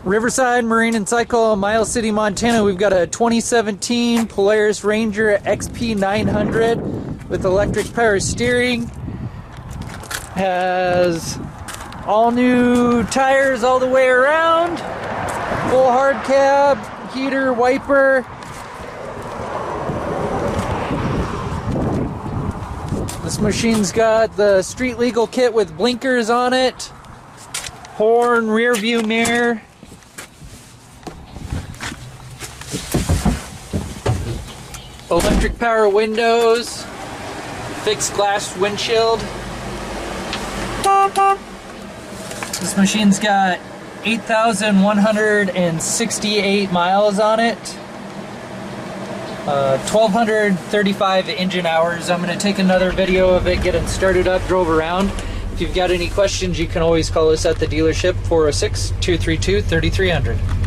Riverside Marine and Cycle, Miles City, Montana. We've got a 2017 Polaris Ranger XP 900 with electric power steering. Has all new tires all the way around. Full hard cab, heater, wiper. This machine's got the street legal kit with blinkers on it. Horn, rear view mirror. Electric power windows, fixed glass windshield. This machine's got 8,168 miles on it. 1,235 engine hours. I'm going to take another video of it getting started up, drove around. If you've got any questions, you can always call us at the dealership, 406-232-3300.